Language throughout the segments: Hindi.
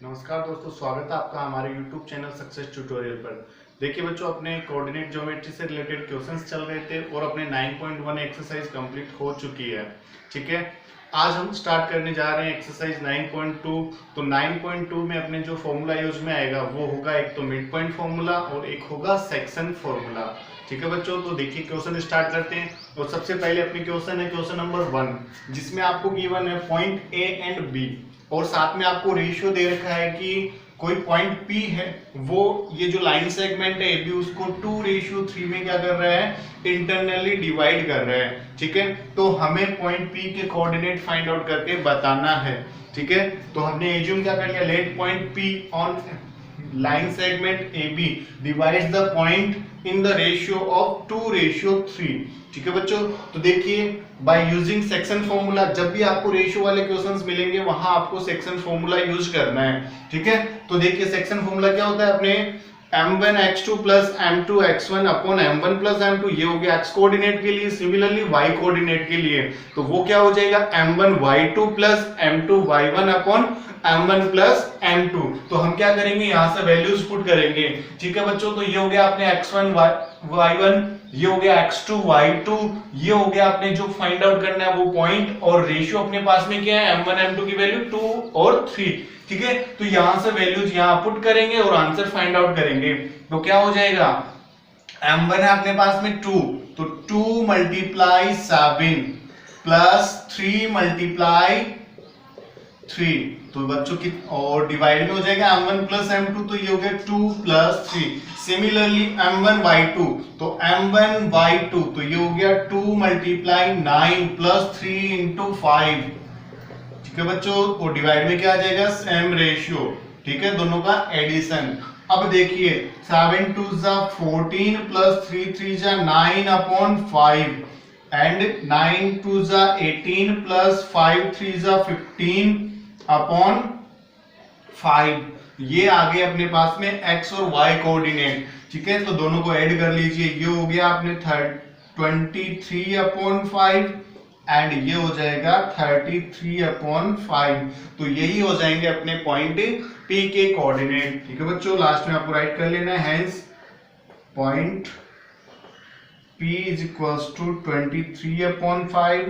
नमस्कार दोस्तों, स्वागत है आपका हमारे YouTube चैनल सक्सेस ट्यूटोरियल पर। देखिए बच्चों, अपने कोऑर्डिनेट ज्योमेट्री से रिलेटेड क्वेश्चंस चल रहे थे और अपने 9.1 एक्सरसाइज कंप्लीट हो चुकी है। ठीक है, आज हम स्टार्ट करने जा रहे हैं एक्सरसाइज 9.2। तो 9.2 में अपने जो फॉर्मूला यूज में आएगा वो होगा एक तो मिड पॉइंट फॉर्मूला और एक होगा सेक्शन फॉर्मूला। ठीक है बच्चों, तो देखिए क्वेश्चन स्टार्ट करते हैं। और सबसे पहले अपनी क्वेश्चन है क्वेश्चन नंबर 1, जिसमें आपको गिवन है पॉइंट ए एंड बी और साथ में आपको रेशियो दे रखा है कि कोई पॉइंट P है, वो ये जो लाइन सेगमेंट है AB उसको 2:3 में क्या कर रहा है, इंटरनली डिवाइड कर रहा है। ठीक है, तो हमें पॉइंट P के कोऑर्डिनेट फाइंड आउट करके बताना है। ठीक है, तो हमने एज्यूम क्या कर लिया, let point P on line segment AB divides the point in the ratio of 2:3। ठीक है बच्चों, तो देखिए बाय यूजिंग सेक्शन फॉर्मूला, जब भी आपको रेशियो वाले क्वेश्चंस मिलेंगे वहां आपको सेक्शन फॉर्मूला यूज करना है। ठीक है, तो देखिए सेक्शन फॉर्मूला क्या होता है अपने, m1x2 plus m2x1 upon m1 plus m2, ये हो गया x कोऑर्डिनेट के लिए। सिमिलरली y कोऑर्डिनेट के लिए तो वो क्या हो जाएगा, m1y2 plus m2y1 upon m1 plus m2। तो हम क्या करेंगे, यहां से वैल्यूज पुट करेंगे। ठीक है बच्चों, तो ये हो गया अपने x1 y1, ये हो गया x2 y2, ये हो गया आपने जो फाइंड आउट करना है वो पॉइंट, और रेशियो अपने पास में क्या है, m1 m2 की वैल्यू 2 और 3। ठीक है, तो यहां से वैल्यूज यहां पुट करेंगे और आंसर फाइंड आउट करेंगे। तो क्या हो जाएगा, m1 है अपने पास में 2, तो 2 मल्टीप्लाई 7 प्लस 3 मल्टीप्लाई 3, तो बच्चों की और डिवाइड में हो जाएगा m1 प्लस m2, तो ये हो गया 2 प्लस 3। सिमिलरली m1 y2, तो m1 y2, तो ये हो गया 2 मल्टीप्लाई 9 प्लस 3 इंटू 5। ठीक है बच्चों, और डिवाइड में क्या आ जाएगा, सेम रेशियो। ठीक है, दोनों का एडिशन। अब देखिए 7 2 जा 14 प्लस 3 3 जा 9 अपॉन 5 एंड 9 2 जा 18 प्लस 5 3 जा 15 अपॉन 5। ये आ गए अपने पास में x और y कोऑर्डिनेट। ठीक है, तो दोनों को ऐड कर लीजिए, ये हो गया आपने 23 अपॉन 5 एंड ये हो जाएगा 33 अपॉन 5। तो यही हो जाएंगे अपने पॉइंट P के कोऑर्डिनेट। ठीक है बच्चों, लास्ट में आपको राइट कर लेना है, hence point P is equals to 23 upon 5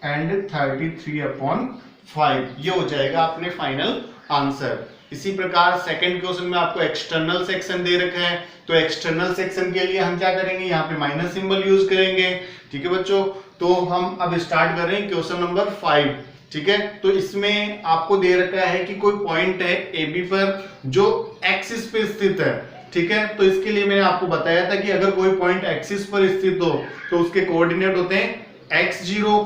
and 33 upon 5। ये हो जाएगा अपने फाइनल आंसर। इसी प्रकार सेकंड क्वेश्चन में आपको एक्सटर्नल सेक्शन दे रखा है, तो एक्सटर्नल सेक्शन के लिए हम क्या करेंगे, यहाँ पे माइनस सिंबल यूज करेंगे। ठीक है बच्चों, तो हम अब स्टार्ट कर रहे हैं क्वेश्चन नंबर 5। ठीक है, तो इसमें आपको दे रखा है कि कोई पॉइंट है AB पर जो एक्सिस पे स्थित है। ठीक है, तो इसके लिए मैंने आपको बताया था कि अगर कोई पॉइंट एक्सिस पर स्थित हो तो उसके कोऑर्डिनेट होते हैं x0,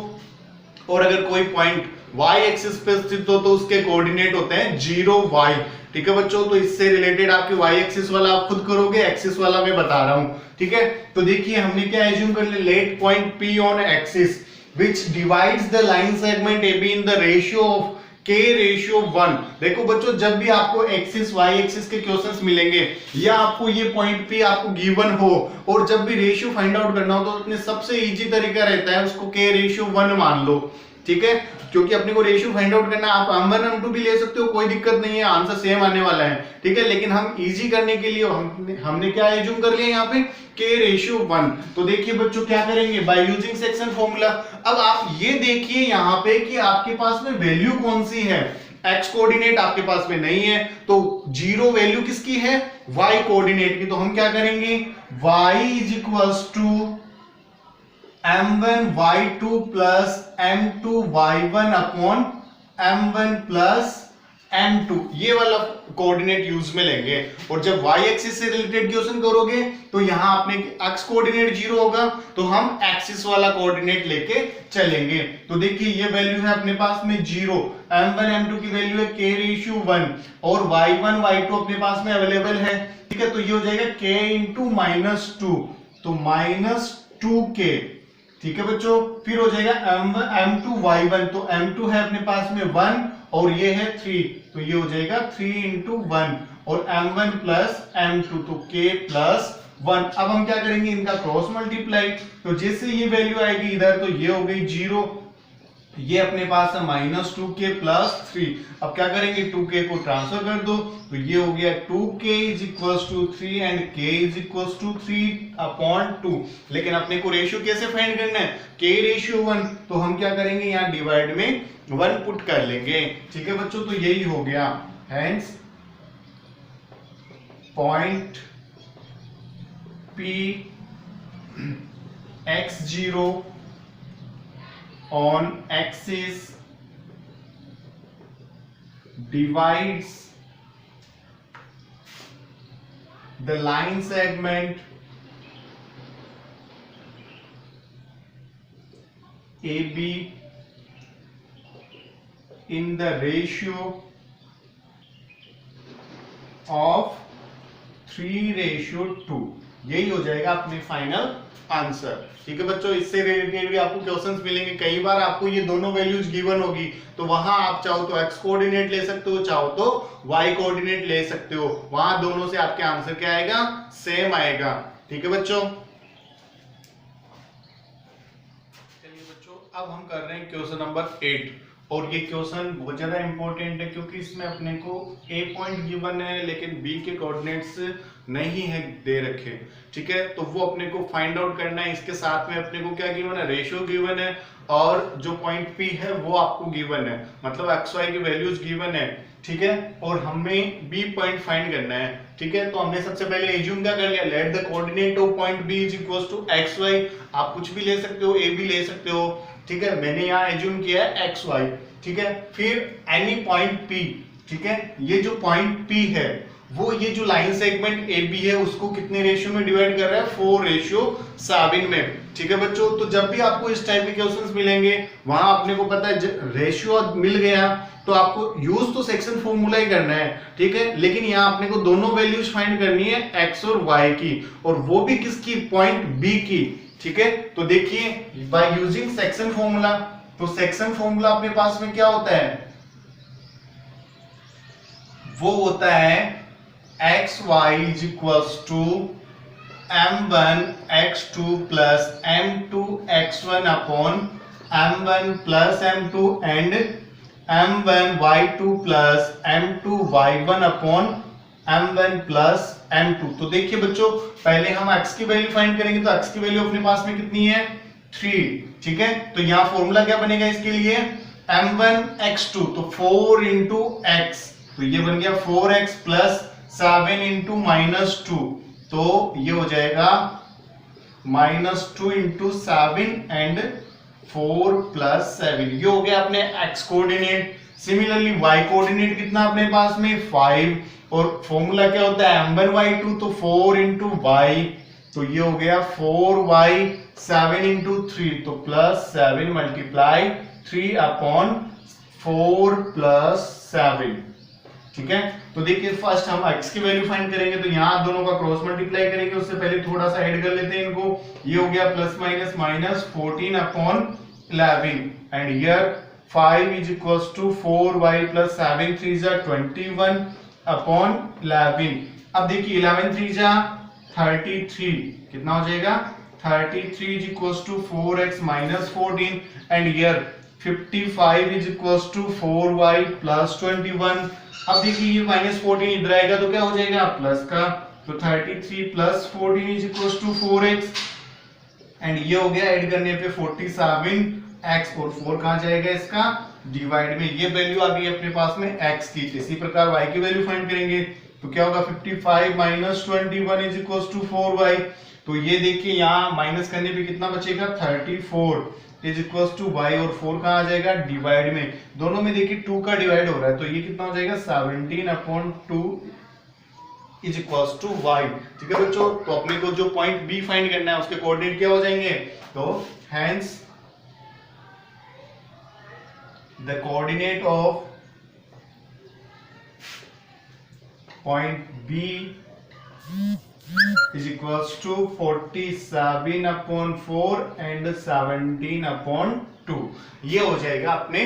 और अगर कोई पॉइंट y एक्सिस पे स्थित हो तो उसके कोऑर्डिनेट होते हैं 0 y। ठीक है बच्चों, तो इससे रिलेटेड आपके y एक्सिस वाला आप खुद करोगे, एक्सिस वाला मैं बता रहा हूं। ठीक है, तो देखिए हमने क्या एज्यूम कर लिया, let point P on axis which divides the line segment AB in the ratio of k:1। देखो बच्चों, जब भी आपको एक्सिस y एक्सिस के क्वेश्चंस मिलेंगे या आपको ये पॉइंट P आपको गिवन हो और जब भी रेशियो फाइंड आउट करना हो तो अपने सबसे इजी तरीका रहता है उसको k:1 मान लो। ठीक है, क्योंकि अपने को रेशियो फाइंड आउट करना, आप m1 m2 भी ले सकते हो, कोई दिक्कत नहीं है, आंसर सेम आने वाला है। ठीक है, लेकिन हम इजी करने के लिए हमने क्या एज्यूम कर लिया यहाँ पे, k:1। तो देखिए बच्चों क्या करेंगे, बाय यूजिंग सेक्शन फॉर्मूला। अब आप ये देखिए यहाँ पे कि आपके पास में वैल्यू कौन सी है, x कोऑर्डिनेट आपके पास में नहीं है, तो 0 वैल्यू किसकी है, y कोऑर्डिनेट की। तो हम क्या करेंगे, y is equals to m1 y2 plus m2 y1 upon m1 plus m2, ये वाला कोऑर्डिनेट यूज में लेंगे। और जब y एक्सिस से रिलेटेड क्वेश्चन करोगे तो यहां आपने x कोऑर्डिनेट 0 होगा, तो हम एक्सिस वाला कोऑर्डिनेट लेके चलेंगे। तो देखिए ये वैल्यू है अपने पास में 0, m1 m2 की वैल्यू है k:1 और y1 y2 अपने पास में अवेलेबल है। ठीक है, तो ये हो जाएगा k इंटू -2, तो -2k। ठीक है बच्चों, फिर हो जाएगा m2 y1, तो m2 है अपने पास में 1 और ये है 3, तो ये हो जाएगा 3 इंटू 1 और m1 प्लस m2, तो k प्लस 1। अब हम क्या करेंगे, इनका क्रॉस मल्टीप्लाई, तो जैसे ये वैल्यू आएगी इधर तो ये हो गई 0 ये अपने पास है -2k + 3। अब क्या करेंगे, 2k को ट्रांसफर कर दो, तो ये हो गया 2k = 3 एंड k = 3/2। लेकिन अपने को रेशियो कैसे फाइंड करना है, k/1, तो हम क्या करेंगे, यहाँ डिवाइड में 1 पुट कर लेंगे। ठीक है बच्चों, तो यही हो गया। Hence point P x0 on axis divides the line segment AB in the ratio of 3:2। यही हो जाएगा अपने फाइनल आंसर। ठीक है बच्चों, इससे रिलेटेड भी आपको क्वेश्चंस मिलेंगे। कई बार आपको ये दोनों वैल्यूज गिवन होगी, तो वहां आप चाहो तो x कोऑर्डिनेट ले सकते हो, चाहो तो y कोऑर्डिनेट ले सकते हो। वहां दोनों से आपके आंसर क्या आएगा, सेम आएगा। ठीक है बच्चों, चलिए बच्चों अब हम कर रहे हैं क्वेश्चन नंबर 8। और ये क्वेश्चन बहुत ज्यादा इंपॉर्टेंट है, क्योंकि इसमें अपने को A पॉइंट गिवन है लेकिन B के कोऑर्डिनेट्स नहीं है दे रखे। ठीक है, तो वो अपने को फाइंड आउट करना है। इसके साथ में अपने को क्या गिवन है, रेशियो गिवन है, और जो पॉइंट P है वो आपको गिवन है, मतलब XY की वैल्यूज गिवन है। ठीक है, और हमें B पॉइंट फाइंड करना है। ठीक है, तो हमने सबसे पहले एज्यूम क्या कर लिया, let the coordinate of point B = XY। आप कुछ भी ले सकते हो, A भी ले सकते हो। ठीक है, मैंने यहाँ एज्यूम किया है XY। ठीक है, फिर एनी पॉइंट P। ठीक है, ये जो पॉइंट P है वो ये जो लाइन सेगमेंट AB है उसको कितने रेशियो में डिवाइड कर रहा है, 4:7 में। ठीक है बच्चों, तो जब भी आपको इस टाइप के क्वेश्चंस मिलेंगे, वहां अपने को पता है रेशियो मिल गया तो आपको यूज तो सेक्शन फॉर्मूला ही करना है। ठीक है, लेकिन यहाँ अपने को दोनों वैल्यूज फाइंड करनी है, x और y की, और वो भी किसकी, पॉइंट B की। ठीक है, तो देखिए बाय यूजिंग सेक्शन फॉर्मूला, तो सेक्शन फॉर्मूला अपने पास में क्या होता है, वो होता है xy = m1x2 + m2x1 upon m1 + m2 and m1y2 + m2y1 upon m1 + m2। तो देखिए बच्चों, पहले हम x की वैल्यू फाइंड करेंगे, तो x की वैल्यू अपने पास में कितनी है, 3। ठीक है, तो यहां फॉर्मूला क्या बनेगा इसके लिए, m1x2, तो 4 × x, तो ये बन गया 4x + 7 × -2, तो ये हो जाएगा -2 × 7 एंड 4 + 7। ये हो गया अपने x coordinate. Similarly y coordinate कितना अपने पास में, 5, और फॉर्मूला क्या होता है, m1y2, तो 4 × y, तो ये हो गया 4y 7 × 3, तो +7 × 3/4 + 7। ठीक है, तो देखिए फर्स्ट हम x की वैल्यू फाइंड करेंगे, तो यहाँ दोनों का क्रॉस मल्टीप्लाई करेंगे। उससे पहले थोड़ा सा ऐड कर लेते हैं इनको। ये हो गया ±14/11 एंड हियर 5 = 4y + 7 3 21/11। अब देखिए 11 3 33, कितना हो जाएगा, 33 = 4x - 14 एंड हियर 55 = 4y + 21। अब देखिए ये -14 इधर आएगा तो क्या हो जाएगा, प्लस का, तो 33 + 14 = 4x एंड ये हो गया ऐड करने पे 47x, और 4 कहां जाएगा इसका, डिवाइड में। ये वैल्यू आ गई अपने पास में x की। इसी प्रकार y की वैल्यू फाइंड करेंगे, तो क्या होगा, 55 - 21 = 4y। तो ये देखिए यहाँ माइनस करने पे कितना बचेगा, 34 = y, और 4 कहां आ जाएगा, डिवाइड में। दोनों में देखिए 2 का डिवाइड हो रहा है, तो ये कितना हो जाएगा, 17/2 = y। ठीक है बच्चों, तो अपने को जो पॉइंट B फाइंड करना है उसके कोऑर्डिनेट क्या हो जाएंगे, तो hence the coordinate of point B = 47/4 and 17/2। ये हो जाएगा अपने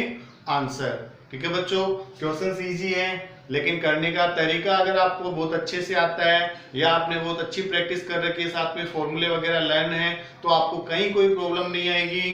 आंसर। ठीक है बच्चों, क्वेश्चन इजी है, लेकिन करने का तरीका अगर आपको बहुत अच्छे से आता है या आपने बहुत अच्छी प्रैक्टिस कर रखी है, साथ में फॉर्मूले वगैरह लर्न है, तो आपको कहीं कोई प्रॉब्लम नहीं आएगी।